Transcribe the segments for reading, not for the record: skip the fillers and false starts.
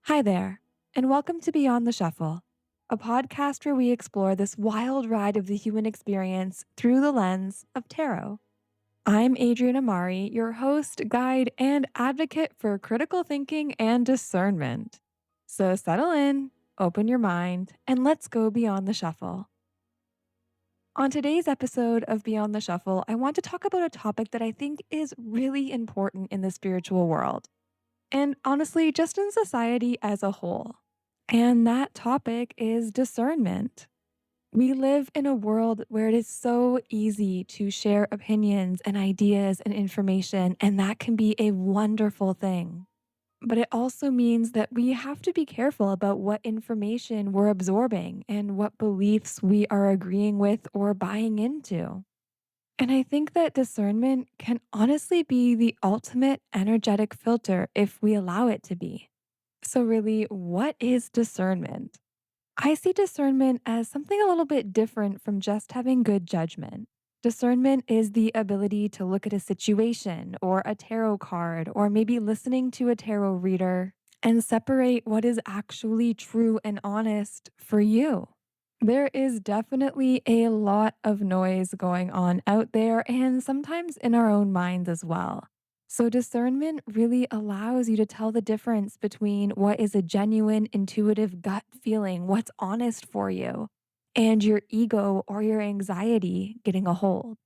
Hi there, and welcome to Beyond the Shuffle, a podcast where we explore this wild ride of the human experience through the lens of tarot. I'm Adrian Amari, your host, guide, and advocate for critical thinking and discernment. So settle in, open your mind, and let's go beyond the shuffle. On today's episode of Beyond the Shuffle, I want to talk about a topic that I think is really important in the spiritual world and honestly, just in society as a whole. And that topic is discernment. We live in a world where it is so easy to share opinions and ideas and information, and that can be a wonderful thing. But it also means that we have to be careful about what information we're absorbing and what beliefs we are agreeing with or buying into. And I think that discernment can honestly be the ultimate energetic filter if we allow it to be. So, really, what is discernment? I see discernment as something a little bit different from just having good judgment. Discernment is the ability to look at a situation or a tarot card or maybe listening to a tarot reader and separate what is actually true and honest for you. There is definitely a lot of noise going on out there and sometimes in our own minds as well. So, discernment really allows you to tell the difference between what is a genuine, intuitive gut feeling, what's honest for you, and your ego or your anxiety getting a hold.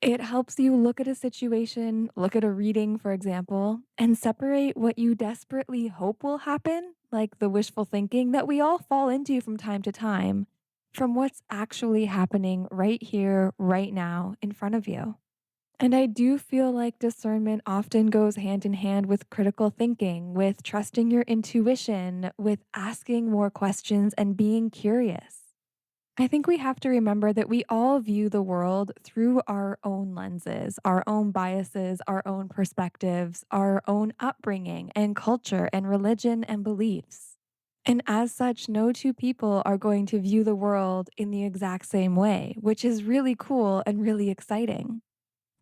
It helps you look at a situation, look at a reading, for example, and separate what you desperately hope will happen, like the wishful thinking that we all fall into from time to time, from what's actually happening right here, right now, in front of you. And I do feel like discernment often goes hand in hand with critical thinking, with trusting your intuition, with asking more questions and being curious. I think we have to remember that we all view the world through our own lenses, our own biases, our own perspectives, our own upbringing and culture and religion and beliefs. And as such, no two people are going to view the world in the exact same way, which is really cool and really exciting.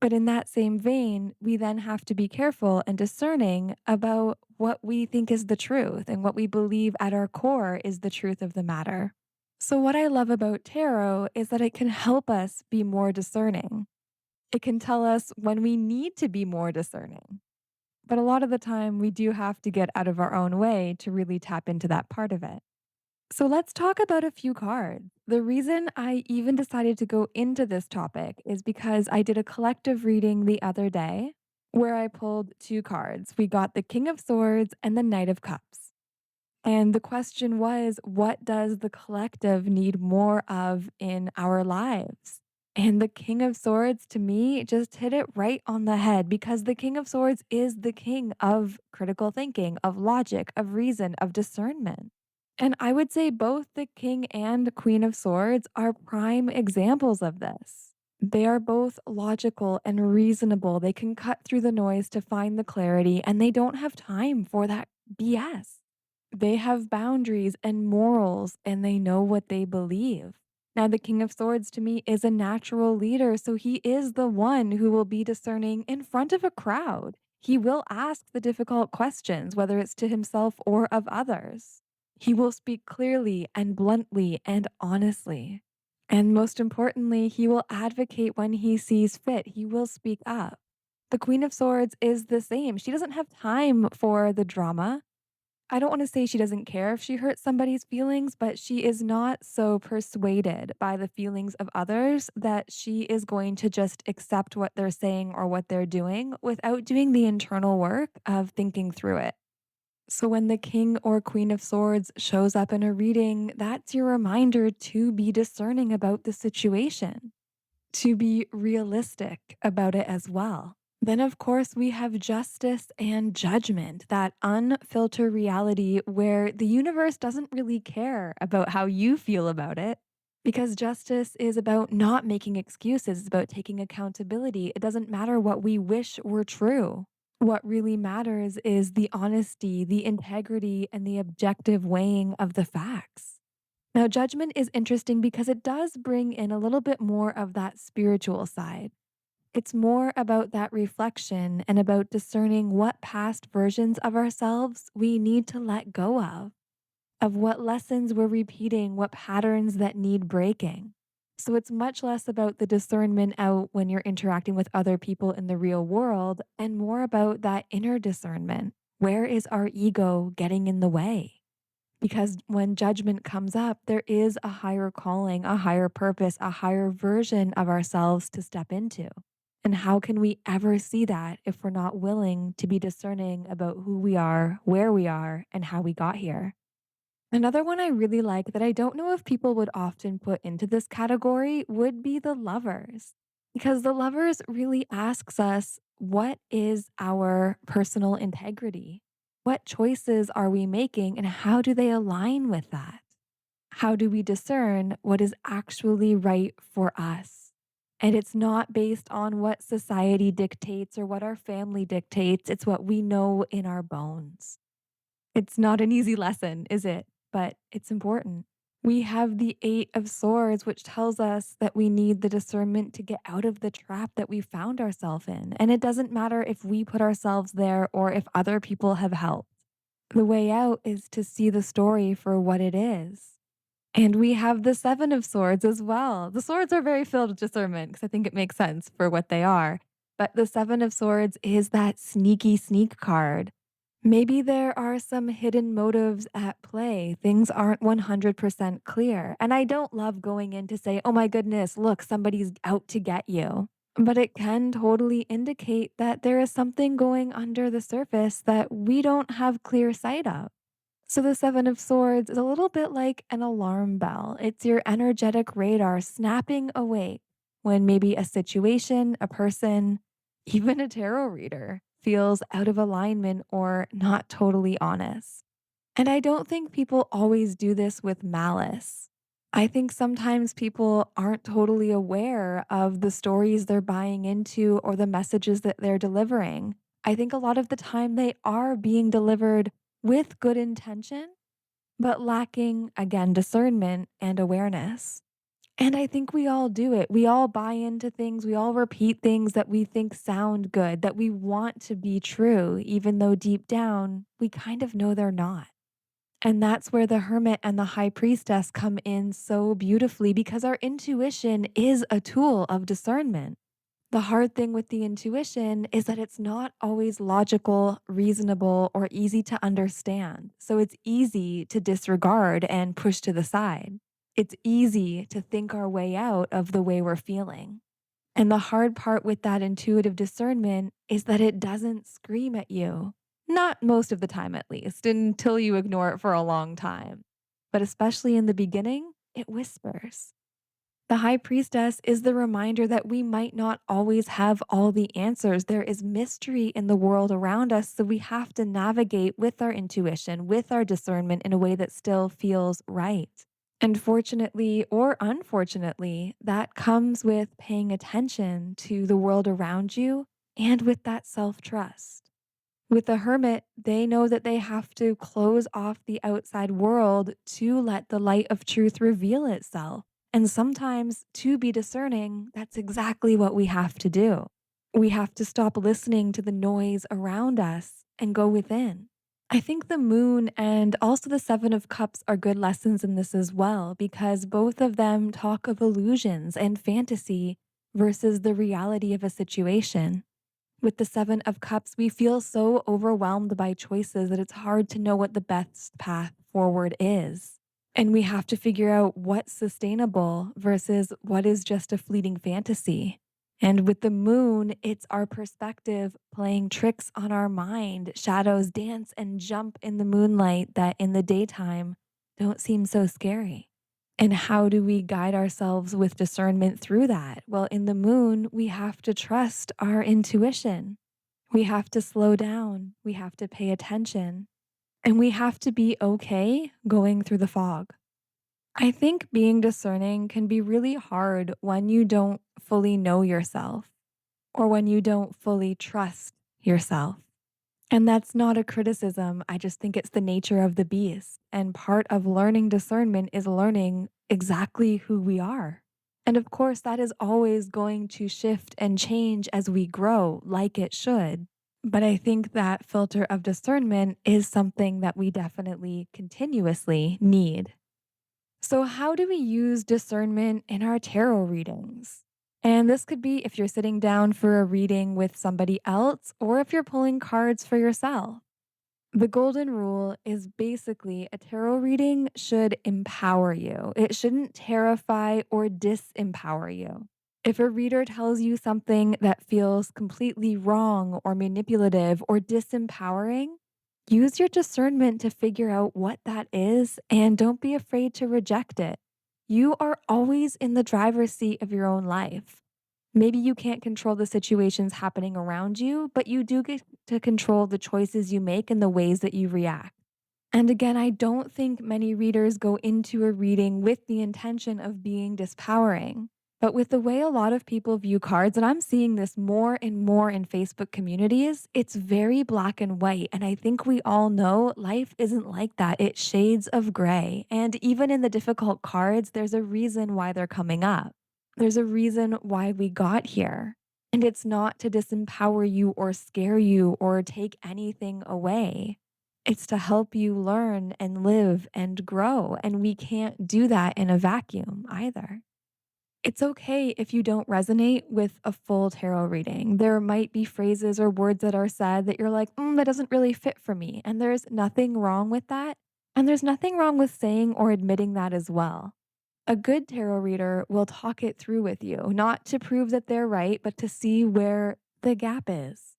But in that same vein, we then have to be careful and discerning about what we think is the truth and what we believe at our core is the truth of the matter. So, what I love about tarot is that it can help us be more discerning. It can tell us when we need to be more discerning. But a lot of the time, we do have to get out of our own way to really tap into that part of it. So let's talk about a few cards. The reason I even decided to go into this topic is because I did a collective reading the other day where I pulled two cards. We got the King of Swords and the Knight of Cups. And the question was, what does the collective need more of in our lives? And the King of Swords to me just hit it right on the head because the King of Swords is the king of critical thinking, of logic, of reason, of discernment. And I would say both the King and Queen of Swords are prime examples of this. They are both logical and reasonable. They can cut through the noise to find the clarity, and they don't have time for that BS. They have boundaries and morals, and they know what they believe. Now, the King of Swords to me is a natural leader, so he is the one who will be discerning in front of a crowd. He will ask the difficult questions, whether it's to himself or of others. He will speak clearly and bluntly and honestly. And most importantly, he will advocate when he sees fit. He will speak up. The Queen of Swords is the same. She doesn't have time for the drama. I don't want to say she doesn't care if she hurts somebody's feelings, but she is not so persuaded by the feelings of others that she is going to just accept what they're saying or what they're doing without doing the internal work of thinking through it. So when the King or Queen of Swords shows up in a reading, that's your reminder to be discerning about the situation, to be realistic about it as well. Then, of course, we have justice and judgment, that unfiltered reality where the universe doesn't really care about how you feel about it. Because justice is about not making excuses, it's about taking accountability. It doesn't matter what we wish were true. What really matters is the honesty, the integrity, and the objective weighing of the facts. Now, judgment is interesting because it does bring in a little bit more of that spiritual side. It's more about that reflection and about discerning what past versions of ourselves we need to let go of what lessons we're repeating, what patterns that need breaking. So it's much less about the discernment out when you're interacting with other people in the real world and more about that inner discernment. Where is our ego getting in the way? Because when judgment comes up, there is a higher calling, a higher purpose, a higher version of ourselves to step into. And how can we ever see that if we're not willing to be discerning about who we are, where we are, and how we got here? Another one I really like that I don't know if people would often put into this category would be the lovers. Because the lovers really asks us, what is our personal integrity? What choices are we making and how do they align with that? How do we discern what is actually right for us? And it's not based on what society dictates or what our family dictates. It's what we know in our bones. It's not an easy lesson, is it? But it's important. We have the Eight of Swords, which tells us that we need the discernment to get out of the trap that we found ourselves in. And it doesn't matter if we put ourselves there or if other people have helped. The way out is to see the story for what it is. And we have the Seven of Swords as well. The swords are very filled with discernment because I think it makes sense for what they are. But the Seven of Swords is that sneaky sneak card. Maybe there are some hidden motives at play. Things aren't 100% clear. And I don't love going in to say, oh my goodness, look, somebody's out to get you. But it can totally indicate that there is something going under the surface that we don't have clear sight of. So the Seven of Swords is a little bit like an alarm bell. It's your energetic radar snapping awake when maybe a situation, a person, even a tarot reader feels out of alignment or not totally honest. And I don't think people always do this with malice. I think sometimes people aren't totally aware of the stories they're buying into or the messages that they're delivering. I think a lot of the time they are being delivered with good intention, but lacking, again, discernment and awareness. And I think we all do it. We all buy into things. We all repeat things that we think sound good, that we want to be true, even though deep down we kind of know they're not. And that's where the hermit and the high priestess come in so beautifully because our intuition is a tool of discernment. The hard thing with the intuition is that it's not always logical, reasonable, or easy to understand. So it's easy to disregard and push to the side. It's easy to think our way out of the way we're feeling. And the hard part with that intuitive discernment is that it doesn't scream at you. Not most of the time, at least, until you ignore it for a long time. But especially in the beginning, it whispers. The high priestess is the reminder that we might not always have all the answers. There is mystery in the world around us. So we have to navigate with our intuition, with our discernment in a way that still feels right. And fortunately or unfortunately, that comes with paying attention to the world around you and with that self trust. With the hermit, they know that they have to close off the outside world to let the light of truth reveal itself. And sometimes, to be discerning, that's exactly what we have to do. We have to stop listening to the noise around us and go within. I think the moon and also the Seven of Cups are good lessons in this as well, because both of them talk of illusions and fantasy versus the reality of a situation. With the Seven of Cups, we feel so overwhelmed by choices that it's hard to know what the best path forward is. And we have to figure out what's sustainable versus what is just a fleeting fantasy. And with the moon, it's our perspective playing tricks on our mind. Shadows dance and jump in the moonlight that in the daytime don't seem so scary. And how do we guide ourselves with discernment through that? Well, in the moon, we have to trust our intuition. We have to slow down. We have to pay attention. And we have to be okay going through the fog. I think being discerning can be really hard when you don't fully know yourself or when you don't fully trust yourself. And that's not a criticism. I just think it's the nature of the beast. And part of learning discernment is learning exactly who we are. And of course, that is always going to shift and change as we grow, like it should. But I think that filter of discernment is something that we definitely continuously need. So, how do we use discernment in our tarot readings? And this could be if you're sitting down for a reading with somebody else or if you're pulling cards for yourself. The golden rule is basically a tarot reading should empower you. It shouldn't terrify or disempower you. If a reader tells you something that feels completely wrong or manipulative or disempowering, use your discernment to figure out what that is and don't be afraid to reject it. You are always in the driver's seat of your own life. Maybe you can't control the situations happening around you, but you do get to control the choices you make and the ways that you react. And again, I don't think many readers go into a reading with the intention of being dispowering. But with the way a lot of people view cards, and I'm seeing this more and more in Facebook communities, it's very black and white. And I think we all know life isn't like that. It's shades of gray. And even in the difficult cards, there's a reason why they're coming up. There's a reason why we got here. And it's not to disempower you or scare you or take anything away. It's to help you learn and live and grow. And we can't do that in a vacuum either. It's okay if you don't resonate with a full tarot reading. There might be phrases or words that are said that you're like, that doesn't really fit for me. And there's nothing wrong with that. And there's nothing wrong with saying or admitting that as well. A good tarot reader will talk it through with you, not to prove that they're right, but to see where the gap is.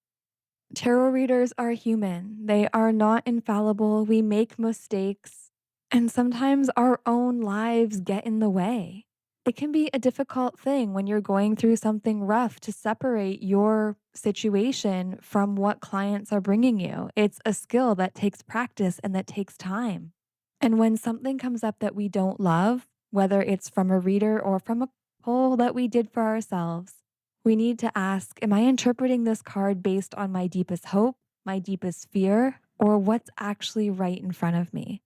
Tarot readers are human. They are not infallible. We make mistakes, and sometimes our own lives get in the way. It can be a difficult thing when you're going through something rough to separate your situation from what clients are bringing you. It's a skill that takes practice and that takes time. And when something comes up that we don't love, whether it's from a reader or from a poll that we did for ourselves, we need to ask, am I interpreting this card based on my deepest hope, my deepest fear, or what's actually right in front of me?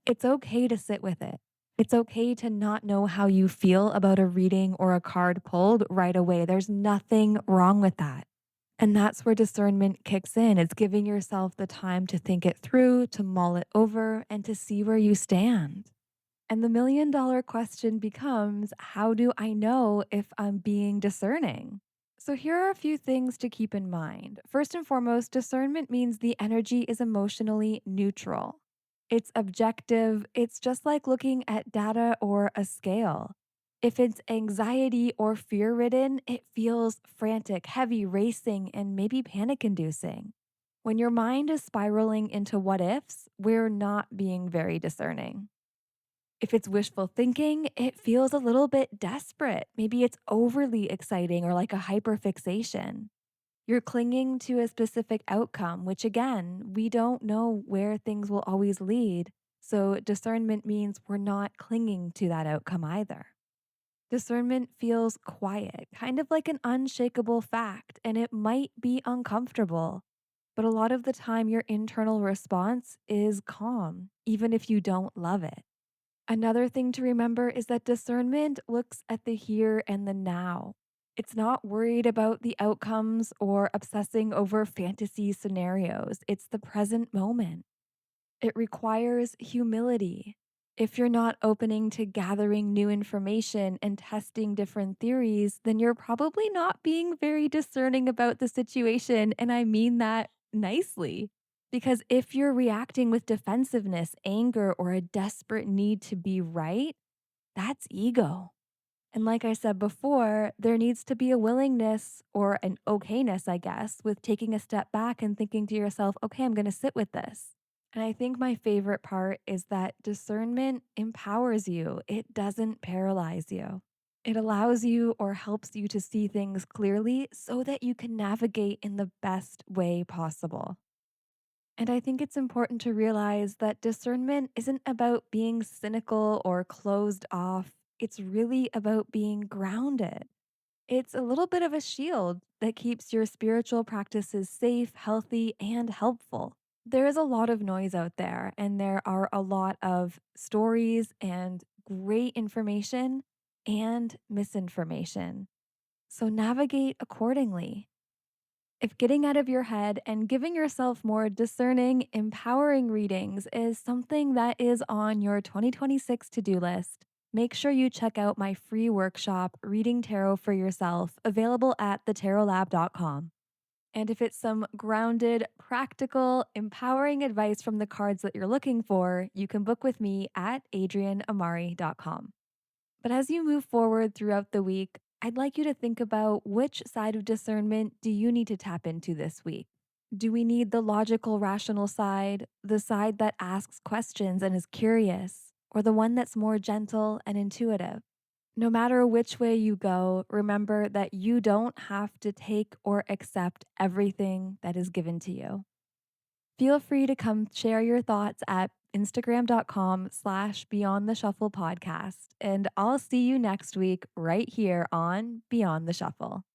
It's okay to sit with it. It's okay to not know how you feel about a reading or a card pulled right away. There's nothing wrong with that. And that's where discernment kicks in. It's giving yourself the time to think it through, to mull it over, and to see where you stand. And the $1,000,000 question becomes, how do I know if I'm being discerning? So, here are a few things to keep in mind. First and foremost, discernment means the energy is emotionally neutral. It's objective. It's just like looking at data or a scale. If it's anxiety or fear ridden, it feels frantic, heavy, racing, and maybe panic inducing. When your mind is spiraling into what ifs, we're not being very discerning. If it's wishful thinking, it feels a little bit desperate. Maybe it's overly exciting or like a hyperfixation. You're clinging to a specific outcome, which again, we don't know where things will always lead. So, discernment means we're not clinging to that outcome either. Discernment feels quiet, kind of like an unshakable fact, and it might be uncomfortable. But a lot of the time, your internal response is calm, even if you don't love it. Another thing to remember is that discernment looks at the here and the now. It's not worried about the outcomes or obsessing over fantasy scenarios. It's the present moment. It requires humility. If you're not opening to gathering new information and testing different theories, then you're probably not being very discerning about the situation. And I mean that nicely. Because if you're reacting with defensiveness, anger, or a desperate need to be right, that's ego. And like I said before, there needs to be a willingness or an okayness, I guess, with taking a step back and thinking to yourself, okay, I'm going to sit with this. And I think my favorite part is that discernment empowers you, it doesn't paralyze you. It allows you or helps you to see things clearly so that you can navigate in the best way possible. And I think it's important to realize that discernment isn't about being cynical or closed off. It's really about being grounded. It's a little bit of a shield that keeps your spiritual practices safe, healthy, and helpful. There is a lot of noise out there, and there are a lot of stories and great information. and misinformation. So navigate accordingly. If getting out of your head and giving yourself more discerning, empowering readings is something that is on your 2026 to do list, make sure you check out my free workshop, Reading Tarot for Yourself, available at thetarotlab.com. And if it's some grounded, practical, empowering advice from the cards that you're looking for, you can book with me at adrianamari.com. But as you move forward throughout the week, I'd like you to think about which side of discernment do you need to tap into this week? Do we need the logical, rational side, the side that asks questions and is curious, or the one that's more gentle and intuitive? No matter which way you go, remember that you don't have to take or accept everything that is given to you. Feel free to come share your thoughts at Instagram.com/Beyond the Shuffle podcast. And I'll see you next week right here on Beyond the Shuffle.